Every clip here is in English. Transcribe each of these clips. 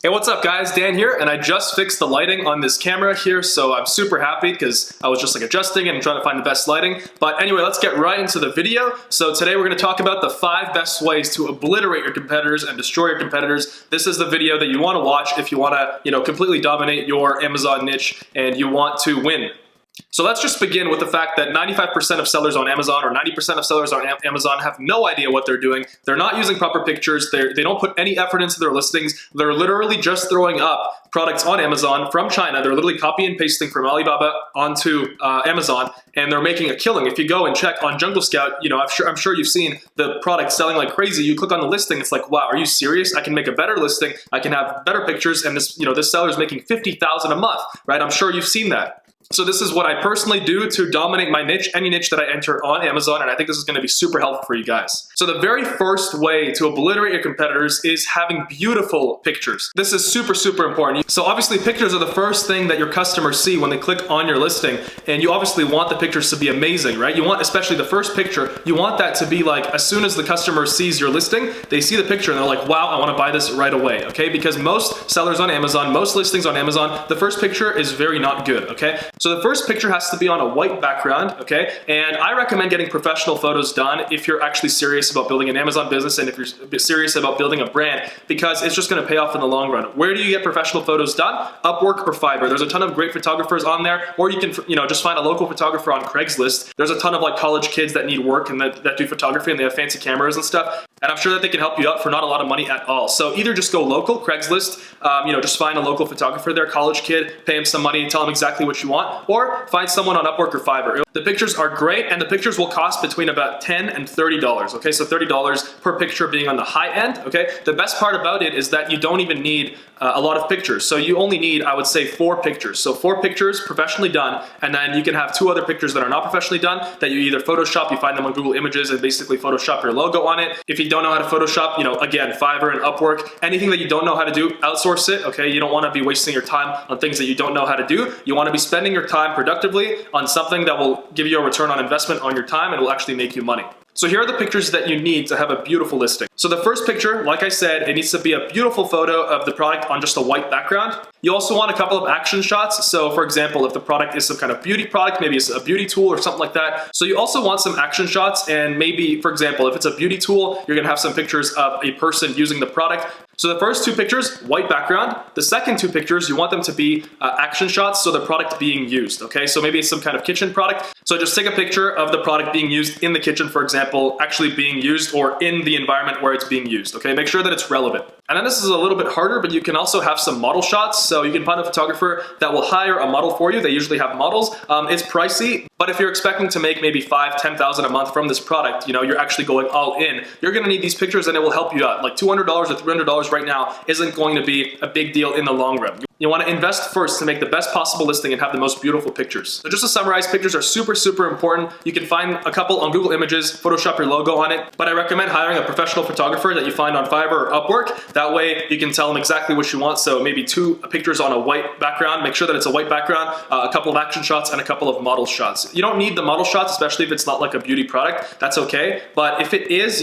Hey, what's up guys? Dan here, and I just fixed the lighting on this camera here, so I'm super happy because I was just adjusting and trying to find the best lighting. But anyway, let's get right into the video. So today we're going to talk about the 5 best ways to obliterate your competitors and destroy your competitors. This is the video that you want to watch if you want to, completely dominate your Amazon niche and you want to win. So let's just begin with the fact that 95% of sellers on Amazon or 90% of sellers on Amazon have no idea what they're doing. They're not using proper pictures. They don't put any effort into their listings. They're literally just throwing up products on Amazon from China. They're literally copy and pasting from Alibaba onto Amazon, and they're making a killing. If you go and check on Jungle Scout, I'm sure you've seen the product selling like crazy. You click on the listing, it's like, wow, are you serious? I can make a better listing. I can have better pictures, and this seller is making $50,000 a month, right? I'm sure you've seen that. So this is what I personally do to dominate my niche, any niche that I enter on Amazon, and I think this is going to be super helpful for you guys. So the very first way to obliterate your competitors is having beautiful pictures. This is super, super important. So obviously pictures are the first thing that your customers see when they click on your listing, and you obviously want the pictures to be amazing, right? You want, especially the first picture, you want that to be like, as soon as the customer sees your listing, they see the picture and they're like, wow, I want to buy this right away, okay? Because most sellers on Amazon, most listings on Amazon, the first picture is very not good, okay? So the first picture has to be on a white background, okay? And I recommend getting professional photos done if you're actually serious about building an Amazon business and if you're serious about building a brand, because it's just gonna pay off in the long run. Where do you get professional photos done? Upwork or Fiverr. There's a ton of great photographers on there, or you can, just find a local photographer on Craigslist. There's a ton of college kids that need work and that do photography, and they have fancy cameras and stuff. And I'm sure that they can help you out for not a lot of money at all. So either just go local, Craigslist, just find a local photographer there, college kid, pay him some money, tell him exactly what you want, or find someone on Upwork or Fiverr. The pictures are great, and the pictures will cost between about $10 and $30, okay? So $30 per picture being on the high end, okay? The best part about it is that you don't even need a lot of pictures. So you only need, I would say, 4 pictures. So 4 pictures professionally done, and then you can have 2 other pictures that are not professionally done that you either Photoshop, you find them on Google Images and basically Photoshop your logo on it. If you don't know how to Photoshop, again, Fiverr and Upwork, anything that you don't know how to do, outsource it, okay? You don't want to be wasting your time on things that you don't know how to do. You want to be spending your time productively on something that will give you a return on investment on your time and will actually make you money. So here are the pictures that you need to have a beautiful listing. So the first picture, like I said, it needs to be a beautiful photo of the product on just a white background. You also want a couple of action shots. So for example, if the product is some kind of beauty product, maybe it's a beauty tool or something like that. So you also want some action shots, and maybe, for example, if it's a beauty tool, you're gonna have some pictures of a person using the product. So the first 2 pictures, white background. The second 2 pictures, you want them to be action shots, so the product being used, okay? So maybe it's some kind of kitchen product. So just take a picture of the product being used in the kitchen, for example, actually being used, or in the environment where it's being used, okay? Make sure that it's relevant. And then this is a little bit harder, but you can also have some model shots. So you can find a photographer that will hire a model for you. They usually have models. It's pricey, but if you're expecting to make maybe $5,000, $10,000 a month from this product, you're actually going all in, you're gonna need these pictures and it will help you out. Like $200 or $300 right now isn't going to be a big deal in the long run. You want to invest first to make the best possible listing and have the most beautiful pictures. So just to summarize, pictures are super, super important. You can find a couple on Google Images, Photoshop your logo on it, but I recommend hiring a professional photographer that you find on Fiverr or Upwork. That way you can tell them exactly what you want. So maybe 2 pictures on a white background. Make sure that it's a white background, a couple of action shots, and a couple of model shots. You don't need the model shots, especially if it's not like a beauty product. That's okay. But if it is,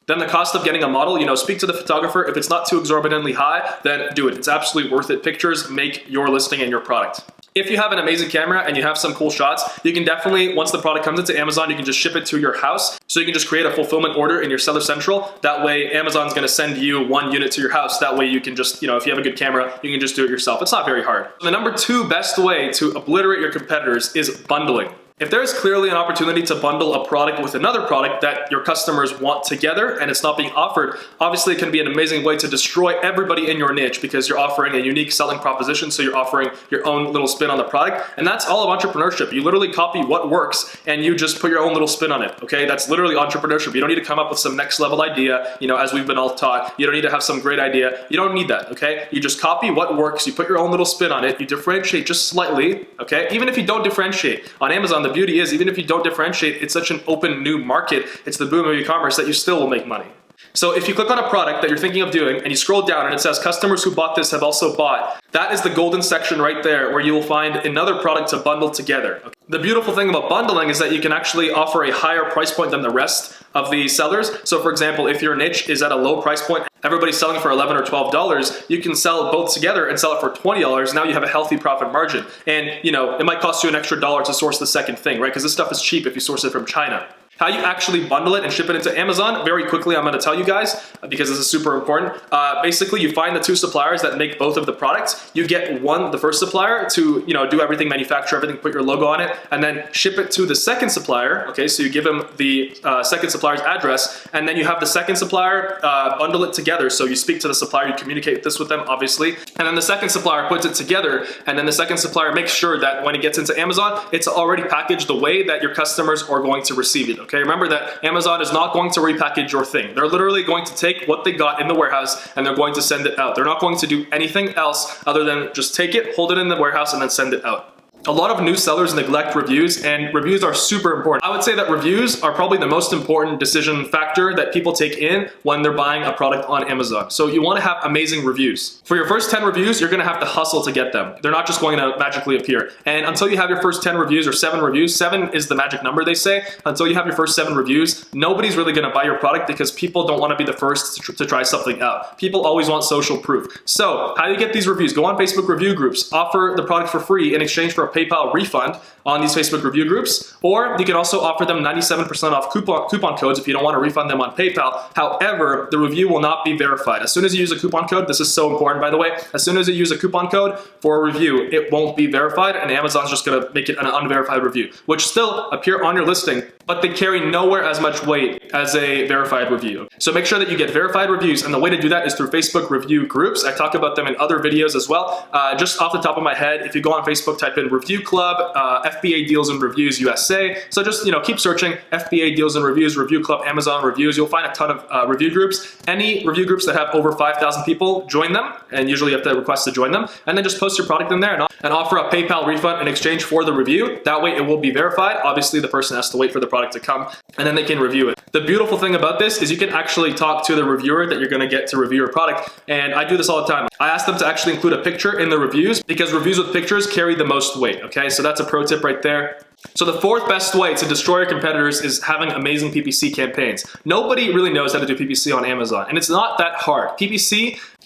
then the cost of getting a model, speak to the photographer. If it's not too exorbitantly high, then do it. It's absolutely worth it. Pictures make your listing and your product. If you have an amazing camera and you have some cool shots, you can definitely, once the product comes into Amazon, you can just ship it to your house. So you can just create a fulfillment order in your Seller Central. That way Amazon's gonna send you 1 unit to your house. That way you can just, if you have a good camera, you can just do it yourself. It's not very hard. The number 2 best way to obliterate your competitors is bundling. If there is clearly an opportunity to bundle a product with another product that your customers want together and it's not being offered, obviously it can be an amazing way to destroy everybody in your niche because you're offering a unique selling proposition, so you're offering your own little spin on the product. And that's all of entrepreneurship. You literally copy what works and you just put your own little spin on it, okay? That's literally entrepreneurship. You don't need to come up with some next level idea, as we've been all taught. You don't need to have some great idea. You don't need that, okay? You just copy what works, you put your own little spin on it, you differentiate just slightly, okay? Even if you don't differentiate, on Amazon, the beauty is, even if you don't differentiate, it's such an open new market, it's the boom of e-commerce, that you still will make money. So if you click on a product that you're thinking of doing and you scroll down and it says customers who bought this have also bought, that is the golden section right there where you will find another product to bundle together. The beautiful thing about bundling is that you can actually offer a higher price point than the rest of the sellers. So for example, if your niche is at a low price point, everybody's selling for $11 or $12, you can sell both together and sell it for $20. Now you have a healthy profit margin. And it might cost you an extra $1 to source the second thing, right? Because this stuff is cheap if you source it from China. How you actually bundle it and ship it into Amazon, very quickly I'm gonna tell you guys, because this is super important. Basically, you find the 2 suppliers that make both of the products. You get the first supplier to do everything, manufacture everything, put your logo on it, and then ship it to the second supplier, okay? So you give them the second supplier's address, and then you have the second supplier bundle it together. So you speak to the supplier, you communicate this with them, obviously, and then the second supplier puts it together, and then the second supplier makes sure that when it gets into Amazon, it's already packaged the way that your customers are going to receive it. Okay, remember that Amazon is not going to repackage your thing. They're literally going to take what they got in the warehouse and they're going to send it out. They're not going to do anything else other than just take it, hold it in the warehouse, and then send it out. A lot of new sellers neglect reviews, and reviews are super important. I would say that reviews are probably the most important decision factor that people take in when they're buying a product on Amazon. So you want to have amazing reviews. For your first 10 reviews, you're going to have to hustle to get them. They're not just going to magically appear. And until you have your first 10 reviews or 7 reviews, 7 is the magic number they say, until you have your first 7 reviews, nobody's really going to buy your product because people don't want to be the first to try something out. People always want social proof. So how do you get these reviews? Go on Facebook review groups, offer the product for free in exchange for a PayPal refund on these Facebook review groups, or you can also offer them 97% off coupon codes if you don't want to refund them on PayPal. However, the review will not be verified. As soon as you use a coupon code, this is so important by the way, as soon as you use a coupon code for a review, it won't be verified and Amazon's just going to make it an unverified review, which still appear on your listing, but they carry nowhere as much weight as a verified review. So make sure that you get verified reviews, and the way to do that is through Facebook review groups. I talk about them in other videos as well. Just off the top of my head, if you go on Facebook, type in Review Club, FBA Deals and Reviews USA. So just keep searching FBA Deals and Reviews, Review Club, Amazon Reviews. You'll find a ton of review groups. Any review groups that have over 5,000 people, join them, and usually you have to request to join them, and then just post your product in there and offer a PayPal refund in exchange for the review. That way it will be verified. Obviously the person has to wait for the product to come, and then they can review it. The beautiful thing about this is you can actually talk to the reviewer that you're going to get to review your product, and I do this all the time. I ask them to actually include a picture in the reviews because reviews with pictures carry the most weight, okay? So that's a pro tip right there. So the 4th best way to destroy your competitors is having amazing PPC campaigns. Nobody really knows how to do PPC on Amazon, and it's not that hard.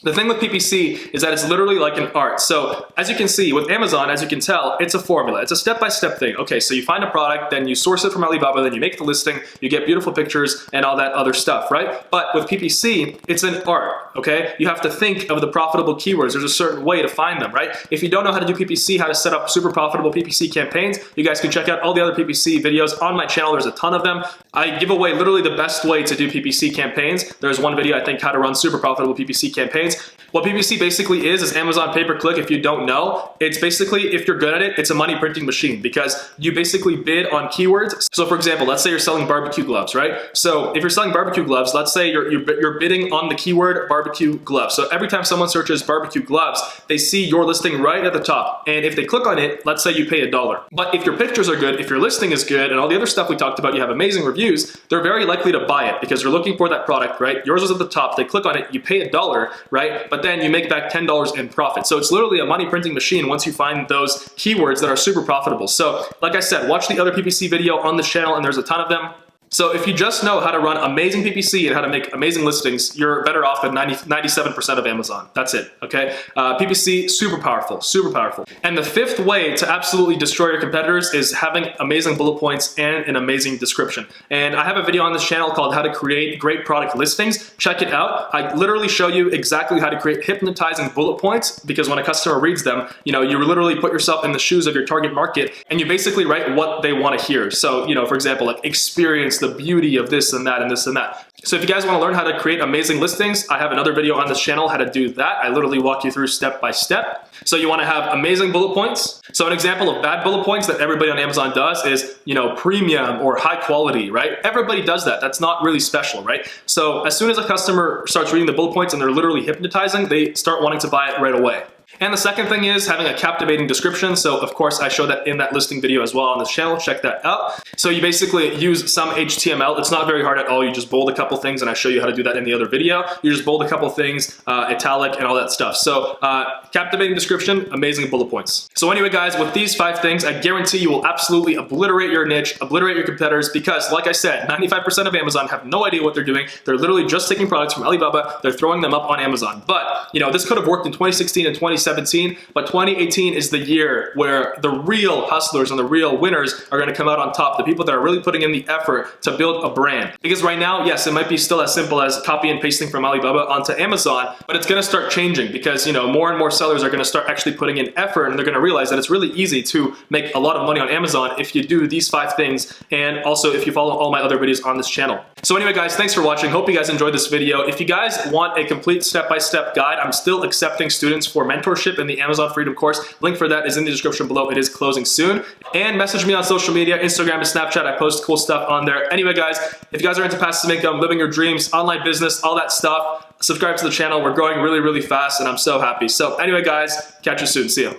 The thing with PPC is that it's literally like an art. So as you can see with Amazon, as you can tell, it's a formula. It's a step-by-step thing. Okay, so you find a product, then you source it from Alibaba, then you make the listing, you get beautiful pictures and all that other stuff, right? But with PPC, it's an art, okay? You have to think of the profitable keywords. There's a certain way to find them, right? If you don't know how to do PPC, how to set up super profitable PPC campaigns, you guys can check out all the other PPC videos on my channel. There's a ton of them. I give away literally the best way to do PPC campaigns. There's one video, I think, how to run super profitable PPC campaigns. What PPC basically is Amazon pay-per-click. If you don't know, it's basically, if you're good at it, it's a money printing machine because you basically bid on keywords. So for example, let's say you're selling barbecue gloves, right? So if you're selling barbecue gloves, let's say you're bidding on the keyword barbecue gloves. So every time someone searches barbecue gloves, they see your listing right at the top. And if they click on it, let's say you pay $1. But if your pictures are good, if your listing is good, and all the other stuff we talked about, you have amazing reviews, they're very likely to buy it because they're looking for that product, right? Yours is at the top, they click on it, you pay $1, right? But then you make back $10 in profit. So it's literally a money printing machine once you find those keywords that are super profitable. So like I said, watch the other PPC video on this channel, and there's a ton of them. So if you just know how to run amazing PPC and how to make amazing listings, you're better off than 97% of Amazon. That's it, okay? PPC, super powerful, super powerful. And the 5th way to absolutely destroy your competitors is having amazing bullet points and an amazing description. And I have a video on this channel called How to Create Great Product Listings. Check it out. I literally show you exactly how to create hypnotizing bullet points, because when a customer reads them, you literally put yourself in the shoes of your target market and you basically write what they want to hear. So, for example, like experience the beauty of this and that and this and that. So if you guys want to learn how to create amazing listings, I have another video on this channel how to do that. I literally walk you through step by step. So you want to have amazing bullet points. So an example of bad bullet points that everybody on Amazon does is, premium or high quality, right? Everybody does that. That's not really special, right? So as soon as a customer starts reading the bullet points and they're literally hypnotizing, they start wanting to buy it right away. And the second thing is having a captivating description. So of course I show that in that listing video as well on this channel. Check that out. So you basically use some HTML. It's not very hard at all. You just bold a couple things, and I show you how to do that in the other video. You just bold a couple things, italic and all that stuff. So captivating description, amazing bullet points. So anyway guys, with these 5 things, I guarantee you will absolutely obliterate your niche, obliterate your competitors, because like I said, 95% of Amazon have no idea what they're doing. They're literally just taking products from Alibaba, they're throwing them up on Amazon. But you know, this could have worked in 2016 and 2017, but 2018 is the year where the real hustlers and the real winners are gonna come out on top, the people that are really putting in the effort to build a brand. Because right now, yes, it might be still as simple as copy and pasting from Alibaba onto Amazon, but it's gonna start changing because, you know, more and more sellers are gonna start actually putting in effort, and they're gonna realize that it's really easy to make a lot of money on Amazon if you do these 5 things, and also if you follow all my other videos on this channel. So anyway guys, thanks for watching. Hope you guys enjoyed this video. If you guys want a complete step-by-step guide, I'm still accepting students for mentorship in the Amazon Freedom course. Link for that is in the description below. It is closing soon. And message me on social media, Instagram and Snapchat. I post cool stuff on there. Anyway guys, if you guys are into passive income, living your dreams, online business, all that stuff, subscribe to the channel. We're growing really, really fast and I'm so happy. So anyway guys, catch you soon. See ya.